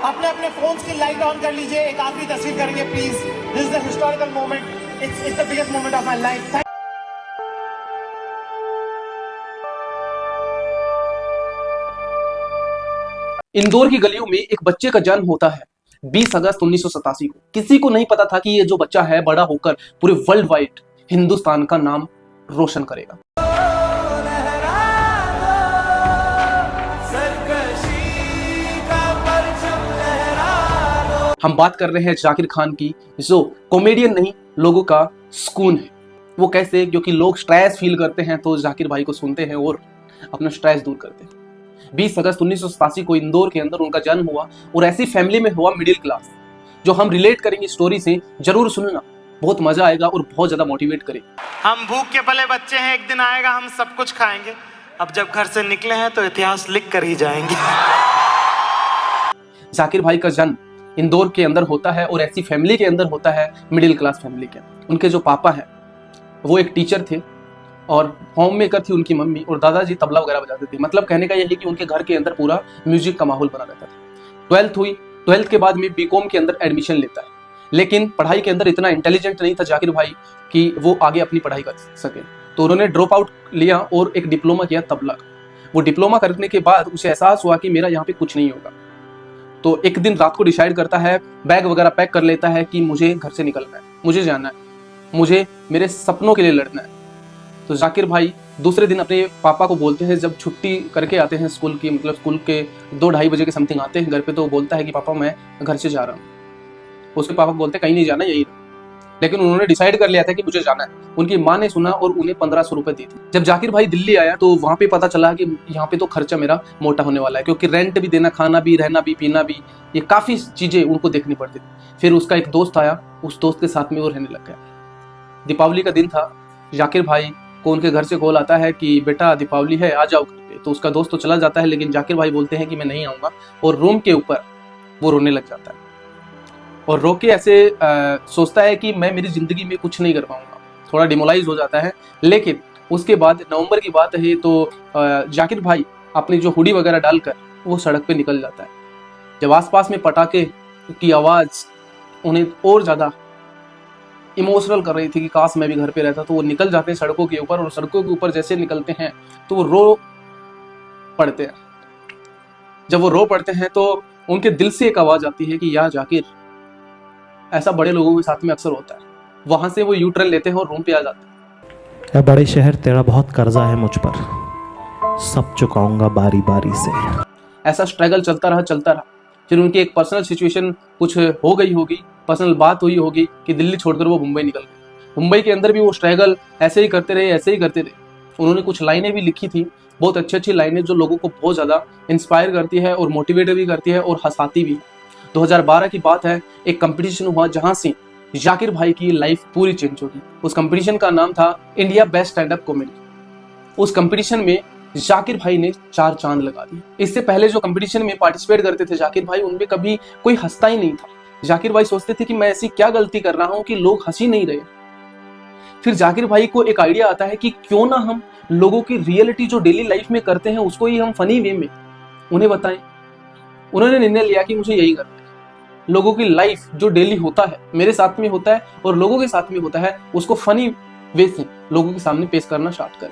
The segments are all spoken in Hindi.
अपने अपने फोन्स की लाइट ऑन कर लीजिए, एक आखिरी तस्वीर करेंगे please. This is the historical moment, it's the biggest moment of my life. Indore की गलियों में एक बच्चे का जन्म होता है 20 अगस्त 1987 को। किसी को नहीं पता था कि ये जो बच्चा है बड़ा होकर पूरे वर्ल्ड वाइड हिंदुस्तान का नाम रोशन करेगा। हम बात कर रहे हैं जाकिर खान की, जो कॉमेडियन नहीं लोगों का सुकून है। वो कैसे? क्योंकि लोग स्ट्रेस फील करते हैं तो जाकिर भाई को सुनते हैं और अपना स्ट्रेस दूर करते हैं। 20 अगस्त 1987 को इंदौर के अंदर उनका जन्म हुआ और ऐसी फैमिली में हुआ, मिडिल क्लास, जो हम रिलेट करेंगे स्टोरी से। जरूर सुनना, बहुत मजा आएगा और बहुत ज्यादा मोटिवेट करेगा। हम भूख के पले बच्चे हैं, एक दिन आएगा हम सब कुछ खाएंगे। अब जब घर से निकले हैं तो इतिहास लिख कर ही जाएंगे। जाकिर भाई का जन्म इंदौर के अंदर होता है और ऐसी फैमिली के अंदर होता है, मिडिल क्लास फैमिली के। उनके जो पापा हैं वो एक टीचर थे और होम मेकर थी उनकी मम्मी, और दादाजी तबला वगैरह बजाते थे। मतलब कहने का यह है कि उनके घर के अंदर पूरा म्यूजिक का माहौल बना रहता था। 12th हुई, 12th के बाद में बीकॉम के अंदर एडमिशन लेता है, लेकिन पढ़ाई के अंदर इतना इंटेलिजेंट नहीं था जाकिर भाई कि वो आगे अपनी पढ़ाई कर सके। तो उन्होंने ड्रॉप आउट लिया और एक डिप्लोमा किया तबला का। वो डिप्लोमा करने के बाद उसे एहसास हुआ कि मेरा यहाँ पे कुछ नहीं होगा। तो एक दिन रात को डिसाइड करता है, बैग वगैरह पैक कर लेता है कि मुझे घर से निकलना है, मुझे जाना है, मुझे मेरे सपनों के लिए लड़ना है। तो जाकिर भाई दूसरे दिन अपने पापा को बोलते हैं, जब छुट्टी करके आते हैं स्कूल की, मतलब स्कूल के 2-2:30 बजे के समथिंग आते हैं घर पे, तो वो बोलता है कि पापा मैं घर से जा रहा हूँ। उसके पापा बोलते हैं कहीं नहीं जाना, यही रहो। लेकिन उन्होंने डिसाइड कर लिया था कि मुझे जाना है। उनकी माँ ने सुना और उन्हें 1500 रुपए दी थी। जब जाकिर भाई दिल्ली आया तो वहां पे पता चला कि यहाँ पे तो खर्चा मेरा मोटा होने वाला है, क्योंकि रेंट भी देना, खाना भी, रहना भी, पीना भी, ये काफी चीजें उनको देखनी पड़ती थी। फिर उसका एक दोस्त आया, उस दोस्त के साथ में वो रहने लग गया। दीपावली का दिन था, जाकिर भाई को उनके घर से कॉल आता है कि बेटा दीपावली है, आ जाओ घर पे। तो उसका दोस्त तो चला जाता है, लेकिन जाकिर भाई बोलते हैं कि मैं नहीं आऊंगा, और रूम के ऊपर वो रोने लग जाता है और रो के ऐसे सोचता है कि मैं मेरी जिंदगी में कुछ नहीं कर पाऊंगा, थोड़ा डिमोलाइज हो जाता है। लेकिन उसके बाद नवंबर की बात है तो जाकिर भाई अपनी जो हुडी वगैरह डालकर वो सड़क पे निकल जाता है। जब आसपास में पटाखे की आवाज उन्हें और ज्यादा इमोशनल कर रही थी कि काश मैं भी घर पे रहता, तो वो निकल जाते हैं सड़कों के ऊपर, और सड़कों के ऊपर जैसे निकलते हैं तो वो रो पड़ते हैं। जब वो रो पड़ते हैं तो उनके दिल से एक आवाज आती है कि या जाकिर, ऐसा बड़े लोगों के साथ में अक्सर होता है। वहां से वो यू टर्न लेते हैं और रूम पे आ जाते हैं। क्या बड़े शहर, तेरा बहुत कर्जा है मुझ पर, सब चुकाऊंगा बारी बारी से। ऐसा स्ट्रगल चलता रहा। फिर उनकी एक पर्सनल सिचुएशन कुछ हो गई होगी, पर्सनल बात हुई होगी कि दिल्ली छोड़कर वो मुंबई निकल गए। मुंबई के अंदर भी वो स्ट्रगल ऐसे ही करते रहे। उन्होंने कुछ लाइनें भी लिखी थी, बहुत अच्छी लाइनें, जो लोगों को बहुत ज़्यादा इंस्पायर करती है और मोटिवेट भी करती है और हंसाती भी। 2012 की बात है, एक कंपटीशन हुआ जहां से जाकिर भाई की लाइफ पूरी चेंज होगी। उस कंपटीशन का नाम था India best stand up comedy. उस कंपटीशन में जाकिर भाई ने 4 चांद लगा दिए। इससे पहले जो कंपटीशन में पार्टिसिपेट करते थे जाकिर भाई, उनमें कभी कोई हंसता ही नहीं था। जाकिर भाई सोचते थे कि मैं ऐसी क्या गलती कर रहा हूं कि लोग हंस ही नहीं रहे। फिर जाकिर भाई को एक आइडिया आता है कि क्यों ना हम लोगों की रियलिटी जो डेली लाइफ में करते हैं उसको ही हम फनी वे में उन्हें बताएं। उन्होंने निर्णय लिया कि मुझे यही करना है। लोगों की लाइफ जो डेली होता है, मेरे साथ में होता है और लोगों के साथ में होता है, उसको फनी वे से लोगों के सामने पेश करना स्टार्ट कर।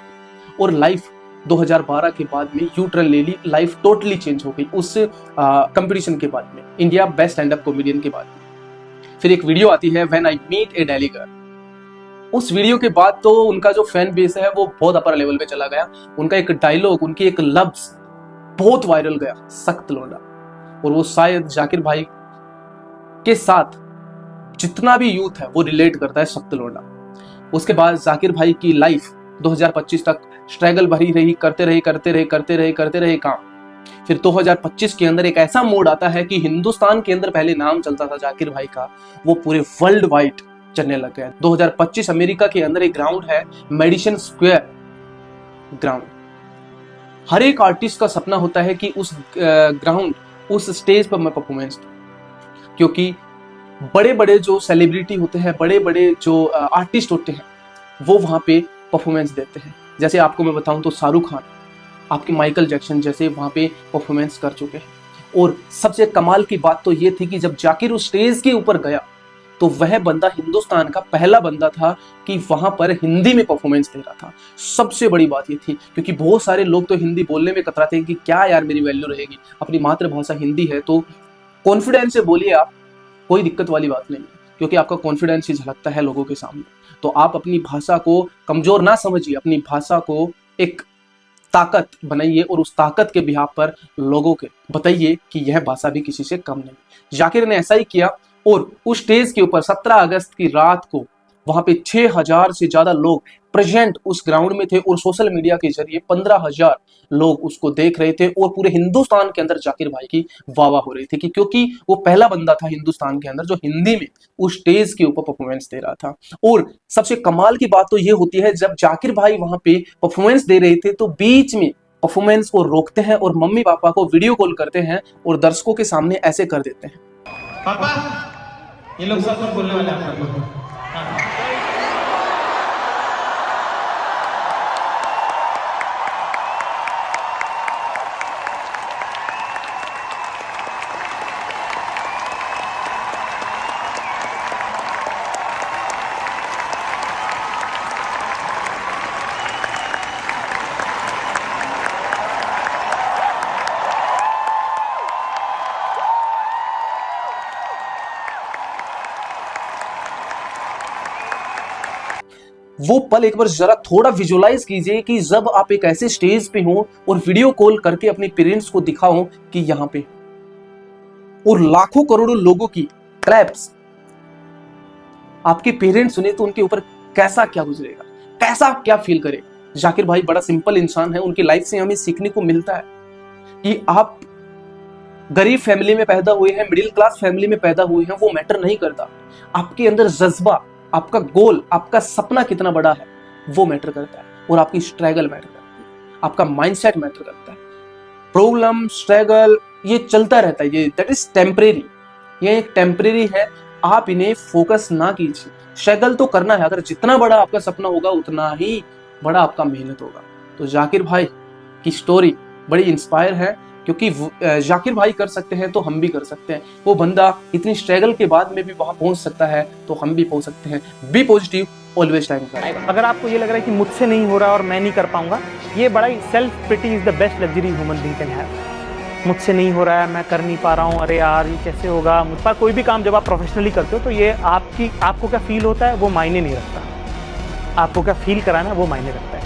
और लाइफ 2012 के बाद में यू टर्न ले ली, लाइफ टोटली चेंज हो गई उस कंपटीशन के बाद में, India best stand up comedian के बाद में। फिर एक वीडियो आती है, when I meet a Delhi girl. उस वीडियो के बाद तो उनका जो फैन बेस है वो बहुत अपर लेवल पे चला गया। उनका एक डायलॉग, उनकी एक लफ्ज बहुत वायरल गया, सख्त लौंडा। और वो शायद जाकिर भाई के साथ जितना भी यूथ है वो रिलेट करता है, सख्त लौंडा। उसके बाद जाकिर भाई की लाइफ 2025 तक स्ट्रगल भरी रही, करते रहे काम। फिर 2025 के अंदर एक ऐसा मोड आता है कि हिंदुस्तान के अंदर पहले नाम चलता था जाकिर भाई का, वो पूरे वर्ल्ड वाइड चलने लग गया। 2025 अमेरिका के अंदर एक ग्राउंड है, मेडिसन स्क्वायर ग्राउंड। हर एक आर्टिस्ट का सपना होता है कि उस ग्राउंड, उस स्टेज पर मैं परफॉर्मेंस दूं, क्योंकि बड़े बड़े जो सेलिब्रिटी होते हैं, बड़े बड़े जो आर्टिस्ट होते हैं, वो वहाँ पे परफॉर्मेंस देते हैं। जैसे आपको मैं बताऊं तो शाहरुख खान, आपके माइकल जैक्सन जैसे वहाँ पे परफॉर्मेंस कर चुके हैं। और सबसे कमाल की बात तो ये थी कि जब जाकिर उस स्टेज के ऊपर गया तो वह बंदा हिंदुस्तान का पहला बंदा था कि वहां पर हिंदी में परफॉर्मेंस दे रहा था। सबसे बड़ी बात ये थी, क्योंकि बहुत सारे लोग तो हिंदी बोलने में कतराते हैं कि क्या यार मेरी वैल्यू रहेगी, अपनी मातृभाषा हिंदी है। तो कॉन्फिडेंस से बोलिए आप, कोई दिक्कत वाली बात नहीं है, क्योंकि आपका कॉन्फिडेंस ही झलकता है लोगों के सामने। तो आप अपनी भाषा को कमजोर ना समझिए, अपनी भाषा को एक ताकत बनाइए और उस ताकत के बिहाफ पर लोगों के बताइए कि यह भाषा भी किसी से कम नहीं। जाकिर ने ऐसा ही किया और उस स्टेज के ऊपर 17 अगस्त की रात को वहां पे 6000 से ज्यादा लोग प्रेजेंट उस ग्राउंड में थे और सोशल मीडिया के जरिए 15,000 लोग उसको देख रहे थे और पूरे हिंदुस्तान के अंदर जाकिर भाई की वाह हो रही थी कि क्योंकि वो पहला बंदा था हिंदुस्तान के अंदर जो हिंदी में उस स्टेज के ऊपर परफॉर्मेंस दे रहा था। और सबसे कमाल की बात तो ये होती है, जब जाकिर भाई वहां पे परफॉर्मेंस दे रहे थे तो बीच में परफॉर्मेंस को रोकते हैं और मम्मी पापा को वीडियो कॉल करते हैं और दर्शकों के सामने ऐसे कर देते हैं, पापा ये लोग सब कुछ बोलने वाले हैं आप लोग को। वो पल एक बार जरा थोड़ा विजुअलाइज कीजिए कि जब आप एक ऐसे स्टेज पे हो और वीडियो कॉल करके अपने पेरेंट्स को दिखाओ कि यहां पे, और लाखों करोड़ों लोगों की क्लैप्स आपके पेरेंट्स सुने तो उनके ऊपर कैसा क्या गुजरेगा, कैसा क्या फील करे। जाकिर भाई बड़ा सिंपल इंसान है, उनकी लाइफ से हमें सीखने को मिलता है कि आप गरीब फैमिली में पैदा हुए हैं, मिडिल क्लास फैमिली में पैदा हुए हैं, वो मैटर नहीं करता। आपके अंदर जज्बा, आपका गोल, आपका सपना कितना बड़ा है वो मैटर करता है, और आपकी स्ट्रगल मैटर करती है, आपका माइंडसेट मैटर करता है। प्रॉब्लम, स्ट्रगल ये चलता रहता है, ये दैट इज टेम्परेरी, ये एक टेम्परेरी है। आप इन्हें फोकस ना कीजिए, स्ट्रगल तो करना है, अगर जितना बड़ा आपका सपना होगा उतना ही बड़ा आपका मेहनत होगा। तो जाकिर भाई की स्टोरी बड़ी इंस्पायर है, क्योंकि जाकिर भाई कर सकते हैं तो हम भी कर सकते हैं। वो बंदा इतनी स्ट्रगल के बाद में भी वहां पहुंच सकता है तो हम भी पहुंच सकते हैं। Be positive, always time. अगर आपको ये लग रहा है कि मुझसे नहीं हो रहा और मैं नहीं कर पाऊंगा, ये बड़ा ही self pity is the best luxury human being can have. मुझसे नहीं हो रहा है, मैं कर नहीं पा रहा हूँ, अरे यार ये कैसे होगा मुझ पर। कोई भी काम जब आप प्रोफेशनली करते हो तो ये आपको क्या फील होता है वो मायने नहीं रखता, आपको क्या फील कराना है वो मायने रखता है।